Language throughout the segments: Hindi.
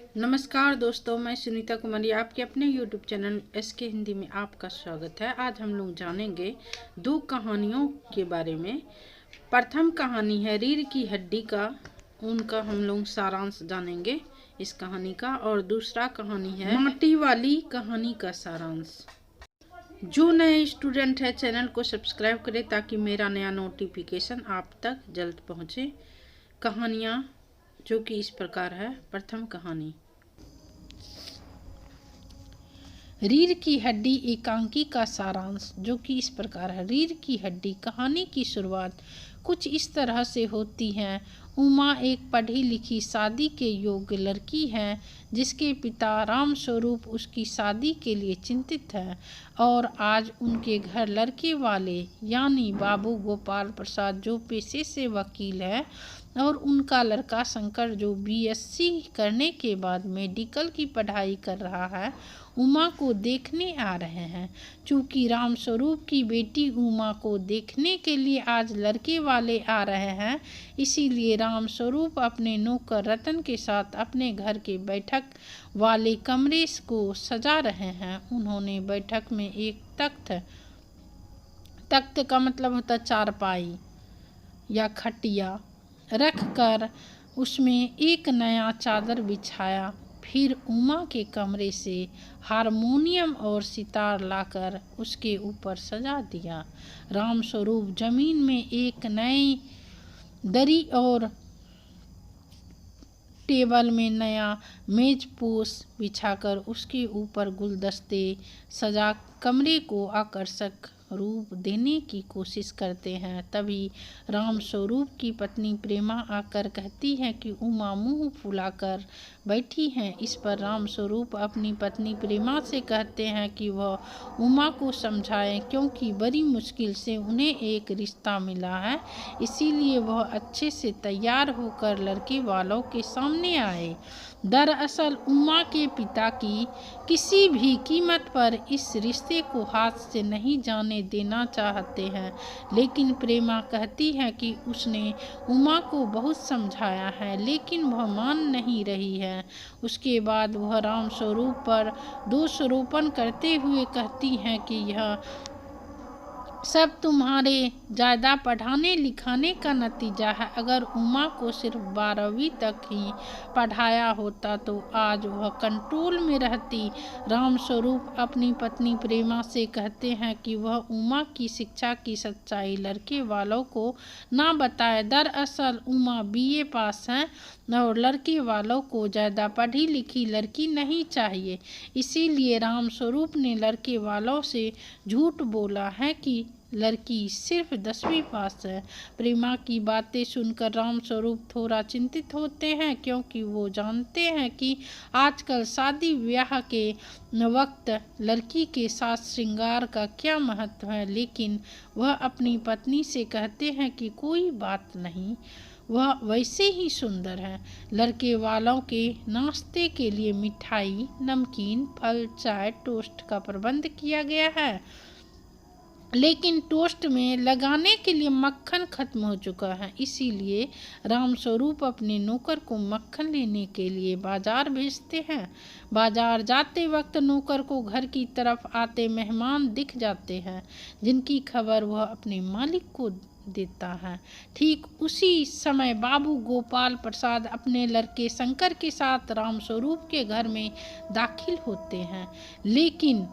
नमस्कार दोस्तों, मैं सुनीता कुमारी आपके अपने YouTube चैनल SK हिंदी में आपका स्वागत है। आज हम लोग जानेंगे दो कहानियों के बारे में। प्रथम कहानी है रीढ़ की हड्डी का, उनका हम लोग सारांश जानेंगे इस कहानी का। और दूसरा कहानी है माटी वाली कहानी का सारांश। जो नए स्टूडेंट है चैनल को सब्सक्राइब करें ताकि मेरा नया नोटिफिकेशन आप तक जल्द पहुँचे। कहानियाँ जो कि इस प्रकार है। प्रथम कहानी रीढ़ की हड्डी एकांकी का सारांश जो कि इस प्रकार है। रीढ़ की हड्डी कहानी की शुरुआत कुछ इस तरह से होती है। उमा एक पढ़ी लिखी शादी के योग्य लड़की है जिसके पिता राम स्वरूप उसकी शादी के लिए चिंतित है और आज उनके घर लड़के वाले यानी बाबू गोपाल प्रसाद जो पेशे से वकील है और उनका लड़का शंकर जो BSc करने के बाद मेडिकल की पढ़ाई कर रहा है उमा को देखने आ रहे हैं। चूँकि राम स्वरूप की बेटी उमा को देखने के लिए आज लड़के वाले आ रहे हैं, इसीलिए राम स्वरूप अपने नौकर रतन के साथ अपने घर के बैठक वाले कमरे को सजा रहे हैं। उन्होंने बैठक में एक तख्त का मतलब होता चारपाई या खटिया रख कर उसमें एक नया चादर बिछाया। फिर उमा के कमरे से हारमोनियम और सितार लाकर उसके ऊपर सजा दिया। राम स्वरूप जमीन में एक नई दरी और टेबल में नया मेजपोश बिछाकर उसके ऊपर गुलदस्ते सजा कमरे को आकर्षक रूप देने की कोशिश करते हैं। तभी राम स्वरूप की पत्नी प्रेमा आकर कहती है कि उमा मुंह फुलाकर बैठी हैं। इस पर राम स्वरूप अपनी पत्नी प्रेमा से कहते हैं कि वह उमा को समझाएं क्योंकि बड़ी मुश्किल से उन्हें एक रिश्ता मिला है, इसीलिए वह अच्छे से तैयार होकर लड़के वालों के सामने आए। दरअसल उमा के पिता की किसी भी कीमत पर इस रिश्ते को हाथ से नहीं जाने देना चाहते हैं, लेकिन प्रेमा कहती है कि उसने उमा को बहुत समझाया है लेकिन वह मान नहीं रही है। उसके बाद वह राम स्वरूप पर दोषारोपण करते हुए कहती हैं कि यह सब तुम्हारे ज़्यादा पढ़ाने लिखाने का नतीजा है। अगर उमा को सिर्फ 12वीं तक ही पढ़ाया होता तो आज वह कंट्रोल में रहती। राम स्वरूप अपनी पत्नी प्रेमा से कहते हैं कि वह उमा की शिक्षा की सच्चाई लड़के वालों को ना बताए। दरअसल उमा BA पास है और लड़के वालों को ज़्यादा पढ़ी लिखी लड़की नहीं चाहिए, इसीलिए राम स्वरूप ने लड़के वालों से झूठ बोला है कि लड़की सिर्फ 10वीं पास है। प्रेमा की बातें सुनकर राम स्वरूप थोड़ा चिंतित होते हैं क्योंकि वो जानते हैं कि आजकल शादी ब्याह के वक्त लड़की के साथ श्रृंगार का क्या महत्व है, लेकिन वह अपनी पत्नी से कहते हैं कि कोई बात नहीं, वह वैसे ही सुंदर है। लड़के वालों के नाश्ते के लिए मिठाई, नमकीन, फल, चाय, टोस्ट का प्रबंध किया गया है, लेकिन टोस्ट में लगाने के लिए मक्खन खत्म हो चुका है, इसीलिए राम स्वरूप अपने नौकर को मक्खन लेने के लिए बाजार भेजते हैं। बाजार जाते वक्त नौकर को घर की तरफ आते मेहमान दिख जाते हैं जिनकी खबर वह अपने मालिक को देता है। ठीक उसी समय बाबू गोपाल प्रसाद अपने लड़के शंकर के साथ राम स्वरूप के घर में दाखिल होते हैं, लेकिन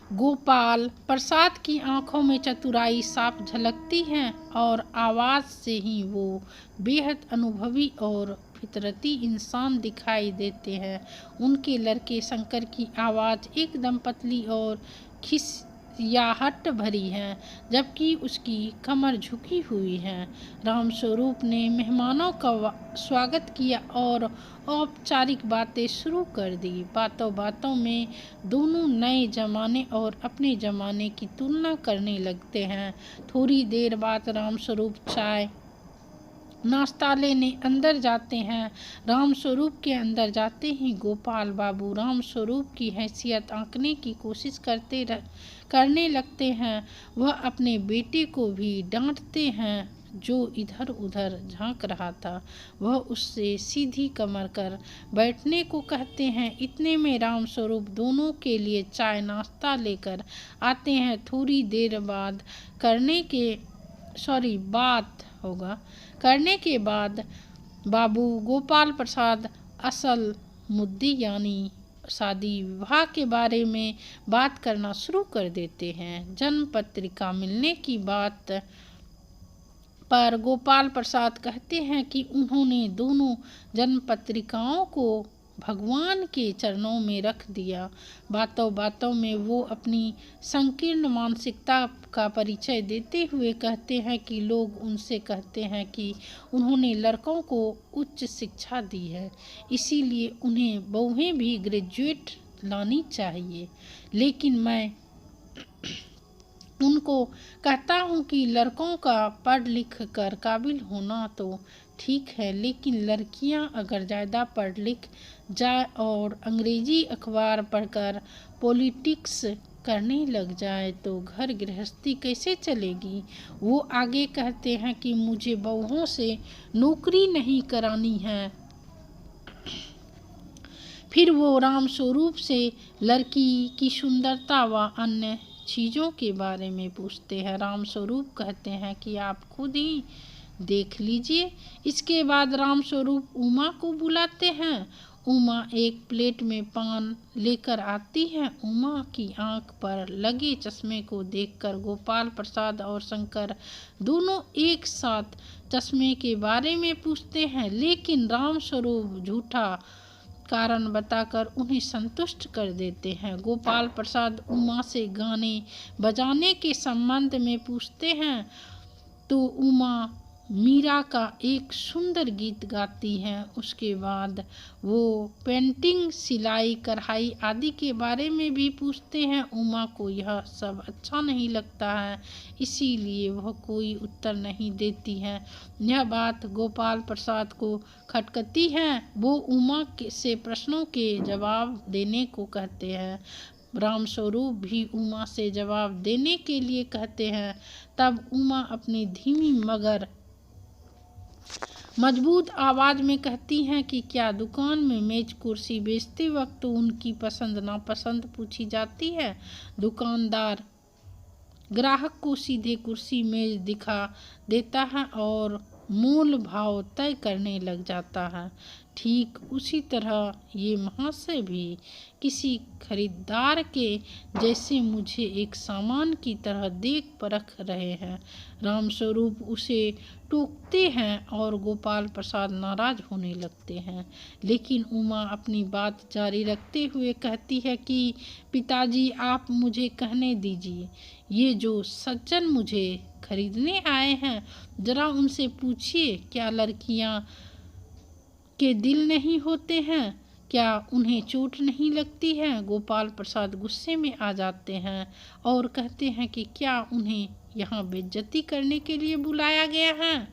गोपाल प्रसाद की आंखों में चतुराई साफ झलकती है और आवाज़ से ही वो बेहद अनुभवी और फितरती इंसान दिखाई देते हैं। उनके लड़के शंकर की आवाज़ एकदम पतली और खिसियाहट भरी है, जबकि उसकी कमर झुकी हुई है। राम स्वरूप ने मेहमानों का स्वागत किया और औपचारिक बातें शुरू कर दी। बातों बातों में दोनों नए ज़माने और अपने ज़माने की तुलना करने लगते हैं। थोड़ी देर बाद राम स्वरूप चाय नाश्ता लेने अंदर जाते हैं। राम स्वरूप के अंदर जाते ही गोपाल बाबू राम स्वरूप की हैसियत आंकने की कोशिश करने लगते हैं। वह अपने बेटे को भी डांटते हैं जो इधर उधर झांक रहा था वह उससे सीधी कमर कर बैठने को कहते हैं। इतने में रामस्वरूप दोनों के लिए चाय नाश्ता लेकर आते हैं। थोड़ी देर बाद करने के बाद बाबू गोपाल प्रसाद असल मुद्दे यानी शादी विवाह के बारे में बात करना शुरू कर देते हैं। जन्म पत्रिका मिलने की बात पर गोपाल प्रसाद कहते हैं कि उन्होंने दोनों जन्म पत्रिकाओं को भगवान के चरणों में रख दिया। बातों बातों में वो अपनी संकीर्ण मानसिकता का परिचय देते हुए कहते हैं कि लोग उनसे कहते हैं कि उन्होंने लड़कों को उच्च शिक्षा दी है, इसीलिए उन्हें बहुएं भी ग्रेजुएट लानी चाहिए। लेकिन मैं उनको कहता हूँ कि लड़कों का पढ़ लिख कर काबिल होना तो ठीक है, लेकिन लड़कियाँ अगर ज़्यादा पढ़ लिख जाए और अंग्रेजी अखबार पढ़कर पॉलिटिक्स करने लग जाए तो घर गृहस्थी कैसे चलेगी। वो आगे कहते हैं कि मुझे बहुओं से नौकरी नहीं करानी है। फिर वो रामस्वरूप से लड़की की सुंदरता व अन्य चीज़ों के बारे में पूछते हैं। रामस्वरूप कहते हैं कि आप खुद ही देख लीजिए। इसके बाद रामस्वरूप उमा को बुलाते हैं। उमा एक प्लेट में पान लेकर आती है। उमा की आंख पर लगे चश्मे को देखकर गोपाल प्रसाद और शंकर दोनों एक साथ चश्मे के बारे में पूछते हैं, लेकिन रामस्वरूप झूठा कारण बताकर उन्हें संतुष्ट कर देते हैं। गोपाल प्रसाद उमा से गाने बजाने के संबंध में पूछते हैं तो उमा मीरा का एक सुंदर गीत गाती हैं। उसके बाद वो पेंटिंग, सिलाई, कढ़ाई आदि के बारे में भी पूछते हैं। उमा को यह सब अच्छा नहीं लगता है, इसीलिए वह कोई उत्तर नहीं देती है। यह बात गोपाल प्रसाद को खटकती है। वो उमा से प्रश्नों के जवाब देने को कहते हैं। रामस्वरूप भी उमा से जवाब देने के लिए कहते हैं। तब उमा अपनी धीमी मगर मजबूत आवाज में कहती हैं कि क्या दुकान में मेज कुर्सी बेचते वक्त उनकी पसंद नापसंद पूछी जाती है। दुकानदार ग्राहक को सीधे कुर्सी मेज दिखा देता है और मोल भाव तय करने लग जाता है। ठीक उसी तरह ये महाशय भी किसी खरीदार के जैसे मुझे एक सामान की तरह देख परख रहे हैं। रामस्वरूप उसे टोकते हैं और गोपाल प्रसाद नाराज होने लगते हैं, लेकिन उमा अपनी बात जारी रखते हुए कहती है कि पिताजी, आप मुझे कहने दीजिए। ये जो सज्जन मुझे खरीदने आए हैं, जरा उनसे पूछिए क्या लड़कियां के दिल नहीं होते हैं, क्या उन्हें चोट नहीं लगती है। गोपाल प्रसाद गुस्से में आ जाते हैं और कहते हैं कि क्या उन्हें यहाँ बेइज्जती करने के लिए बुलाया गया है।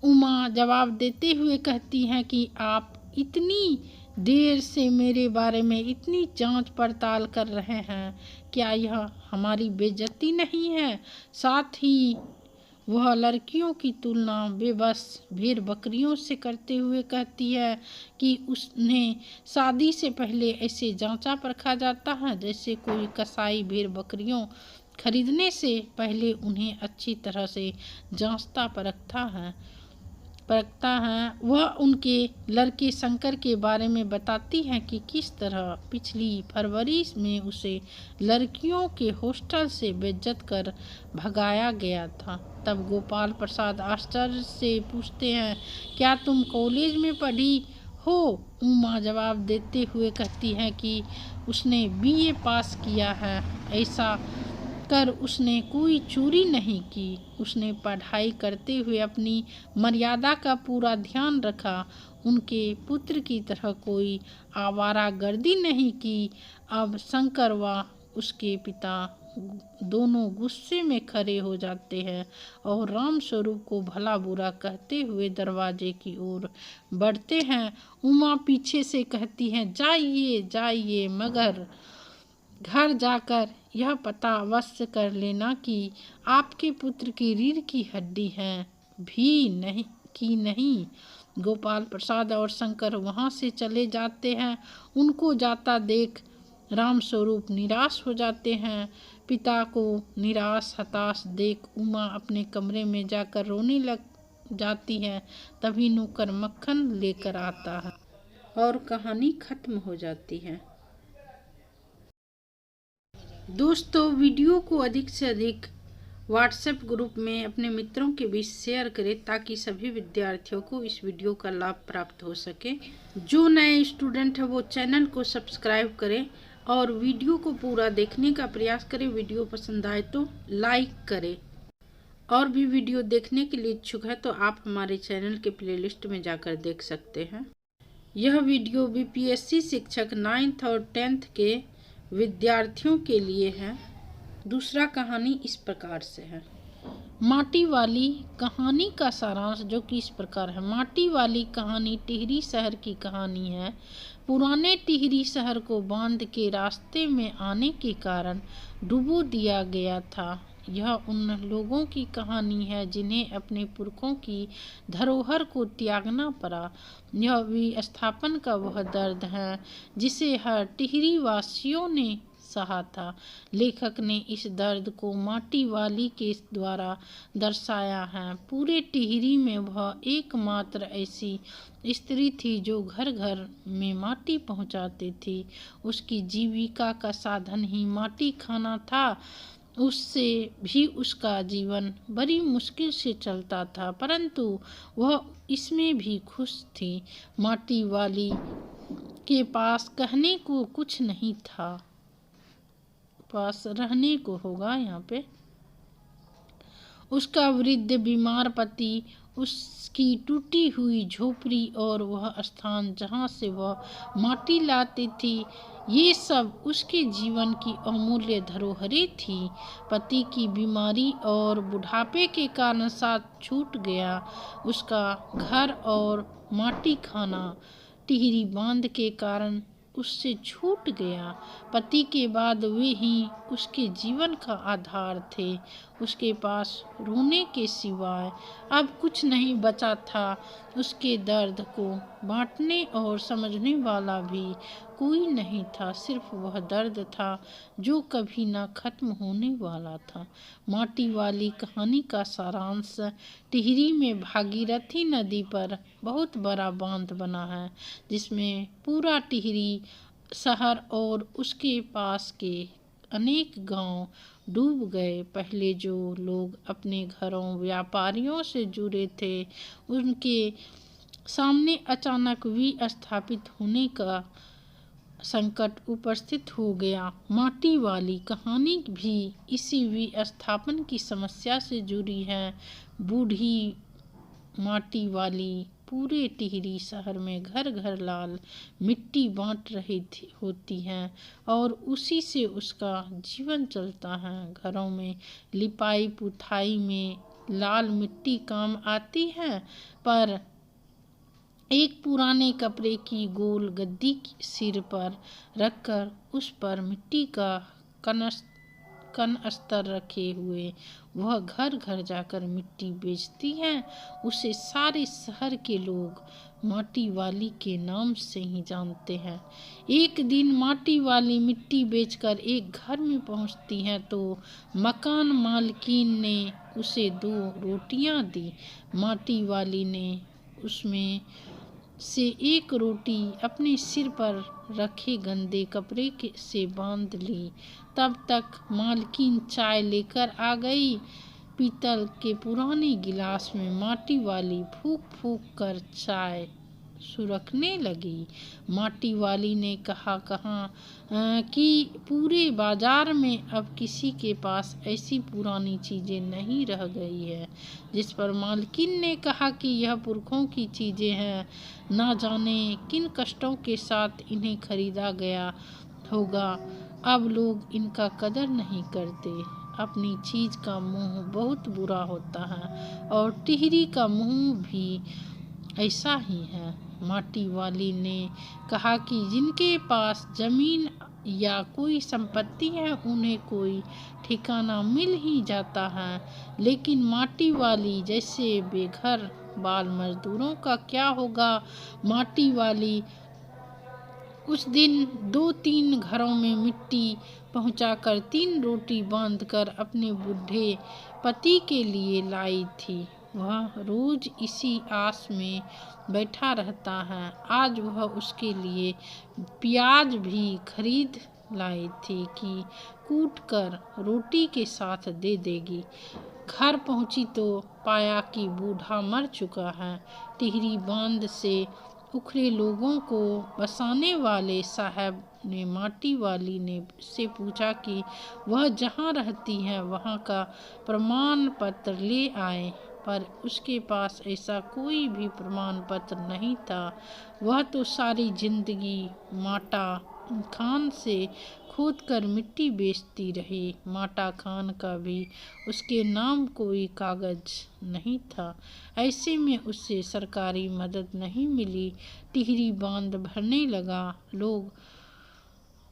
उमा जवाब देते हुए कहती हैं कि आप इतनी देर से मेरे बारे में इतनी जांच पड़ताल कर रहे हैं, क्या यह हमारी बेइज्जती नहीं है। साथ ही वह लड़कियों की तुलना बेबस भेड़ बकरियों से करते हुए कहती है कि उन्हें शादी से पहले ऐसे जांचा परखा जाता है जैसे कोई कसाई भेड़ बकरियों खरीदने से पहले उन्हें अच्छी तरह से जांचता परखता है। वह उनके लड़के शंकर के बारे में बताती हैं कि किस तरह पिछली फरवरी में उसे लड़कियों के हॉस्टल से बेइज्जत कर भगाया गया था। तब गोपाल प्रसाद आश्चर्य से पूछते हैं, क्या तुम कॉलेज में पढ़ी हो। उमा जवाब देते हुए कहती है कि उसने बीए पास किया है। ऐसा कर उसने कोई चोरी नहीं की। उसने पढ़ाई करते हुए अपनी मर्यादा का पूरा ध्यान रखा। उनके पुत्र की तरह कोई आवारागर्दी नहीं की। अब शंकर व उसके पिता दोनों गुस्से में खड़े हो जाते हैं और रामस्वरूप को भला बुरा कहते हुए दरवाजे की ओर बढ़ते हैं। उमा पीछे से कहती हैं, जाइए जाइए, मगर घर जाकर यह पता अवश्य कर लेना कि आपके पुत्र की रीढ़ की हड्डी है भी नहीं कि नहीं। गोपाल प्रसाद और शंकर वहाँ से चले जाते हैं। उनको जाता देख राम स्वरूप निराश हो जाते हैं। पिता को निराश हताश देख उमा अपने कमरे में जाकर रोने लग जाती है। तभी नौकर मक्खन लेकर आता है और कहानी खत्म हो जाती है। दोस्तों, वीडियो को अधिक से अधिक व्हाट्सएप ग्रुप में अपने मित्रों के बीच शेयर करें ताकि सभी विद्यार्थियों को इस वीडियो का लाभ प्राप्त हो सके। जो नए स्टूडेंट है वो चैनल को सब्सक्राइब करें और वीडियो को पूरा देखने का प्रयास करें। वीडियो पसंद आए तो लाइक करें। और भी वीडियो देखने के लिए इच्छुक है तो आप हमारे चैनल के प्लेलिस्ट में जाकर देख सकते हैं। यह वीडियो बीपीएससी शिक्षक 9th और 10th के विद्यार्थियों के लिए है। दूसरा कहानी इस प्रकार से है। माटी वाली कहानी का सारांश जो कि इस प्रकार है। माटी वाली कहानी टिहरी शहर की कहानी है। पुराने टिहरी शहर को बांध के रास्ते में आने के कारण डुबो दिया गया था। यह उन लोगों की कहानी है जिन्हें अपने पुरखों की धरोहर को त्यागना पड़ा। यह विस्थापन का वह दर्द है जिसे हर टिहरी वासियों ने सहा था। लेखक ने इस दर्द को माटी वाली के द्वारा दर्शाया है। पूरे टिहरी में वह एकमात्र ऐसी स्त्री थी जो घर घर में माटी पहुंचाती थी। उसकी जीविका का साधन ही माटी खाना था। उससे भी उसका जीवन बड़ी मुश्किल से चलता था, परंतु वह इसमें भी खुश थी। माटी वाली के पास कहने को कुछ नहीं था, पास रहने को होगा यहाँ पे। उसका वृद्ध बीमार पति, उसकी टूटी हुई झोपड़ी और वह स्थान जहाँ से वह माटी लाती थी, ये सब उसके जीवन की अमूल्य धरोहरें थी। पति की बीमारी और बुढ़ापे के कारण साथ छूट गया उसका घर और माटी खाना टिहरी बांध के कारण उससे छूट गया। पति के बाद वे ही उसके जीवन का आधार थे। उसके पास रोने के सिवाय अब कुछ नहीं बचा था। उसके दर्द को बांटने और समझने वाला भी कोई नहीं था। सिर्फ वह दर्द था जो कभी न खत्म होने वाला था। माटी वाली कहानी का सारांश। टिहरी में भागीरथी नदी पर बहुत बड़ा बांध बना है जिसमें पूरा टिहरी शहर और उसके पास के अनेक गांव डूब गए। पहले जो लोग अपने घरों व्यापारियों से जुड़े थे उनके सामने अचानक विस्थापित होने का संकट उपस्थित हो गया। माटी वाली कहानी भी इसी विस्थापन की समस्या से जुड़ी है। बूढ़ी माटी वाली पूरे टिहरी शहर में घर घर लाल मिट्टी बांट रही होती है और उसी से उसका जीवन चलता है। घरों में लिपाई पुताई में लाल मिट्टी काम आती है, पर एक पुराने कपड़े की गोल गद्दी सिर पर रखकर उस पर मिट्टी का कनस्तर रखे हुए वह घर घर जाकर मिट्टी बेचती है। उसे सारे शहर के लोग माटी वाली के नाम से ही जानते हैं। एक दिन माटी वाली मिट्टी बेचकर एक घर में पहुंचती है तो मकान मालकिन ने उसे 2 रोटियां दी। माटी वाली ने उसमें से एक रोटी अपने सिर पर रखे गंदे कपड़े से बांध ली। तब तक मालकिन चाय लेकर आ गई। पीतल के पुराने गिलास में माटी वाली फूंक फूंक कर चाय सुरखने लगी। माटी वाली ने कहा कि पूरे बाजार में अब किसी के पास ऐसी पुरानी चीज़ें नहीं रह गई है। जिस पर मालकिन ने कहा कि यह पुरखों की चीज़ें हैं, ना जाने किन कष्टों के साथ इन्हें खरीदा गया होगा। अब लोग इनका कदर नहीं करते। अपनी चीज़ का मुंह बहुत बुरा होता है और टिहरी का मुंह भी ऐसा ही है। माटी वाली ने कहा कि जिनके पास जमीन या कोई संपत्ति है उन्हें कोई ठिकाना मिल ही जाता है, लेकिन माटी वाली जैसे बेघर बाल मजदूरों का क्या होगा। माटी वाली उस दिन 2-3 घरों में मिट्टी पहुंचाकर 3 रोटी बांधकर अपने बूढ़े पति के लिए लाई थी। वह रोज इसी आस में बैठा रहता है। आज वह उसके लिए प्याज भी खरीद लाई थी कि कूट कर रोटी के साथ दे देगी। घर पहुंची तो पाया कि बूढ़ा मर चुका है। टिहरी बांध से उखड़े लोगों को बसाने वाले साहब ने माटी वाली ने से पूछा कि वह जहाँ रहती है वहाँ का प्रमाण पत्र ले आए, पर उसके पास ऐसा कोई भी प्रमाण पत्र नहीं था। वह तो सारी जिंदगी माटा खान से खोदकर मिट्टी बेचती रही। माटा खान का भी उसके नाम कोई कागज नहीं था। ऐसे में उससे सरकारी मदद नहीं मिली। टिहरी बांध भरने लगा। लोग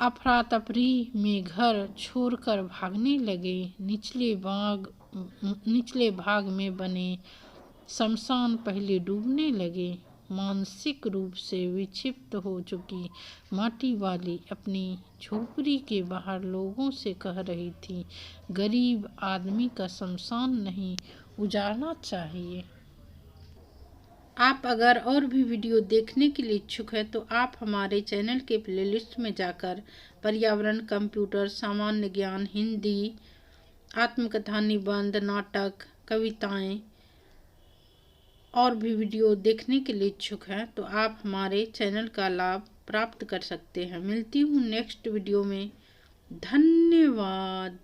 अफरा तफरी में घर छोड़कर भागने लगे। निचले भाग में बने शमशान पहले डूबने लगे। मानसिक रूप से विक्षिप्त हो चुकी माटी वाली अपनी झोपड़ी के बाहर लोगों से कह रही थी, गरीब आदमी का शमशान नहीं उजाड़ना चाहिए। आप अगर और भी वीडियो देखने के लिए इच्छुक है तो आप हमारे चैनल के प्लेलिस्ट में जाकर पर्यावरण, कंप्यूटर, सामान्य ज्ञान, हिंदी, आत्मकथा, निबंध, नाटक, कविताएं और भी वीडियो देखने के लिए इच्छुक हैं तो आप हमारे चैनल का लाभ प्राप्त कर सकते हैं। मिलती हूँ नेक्स्ट वीडियो में। धन्यवाद।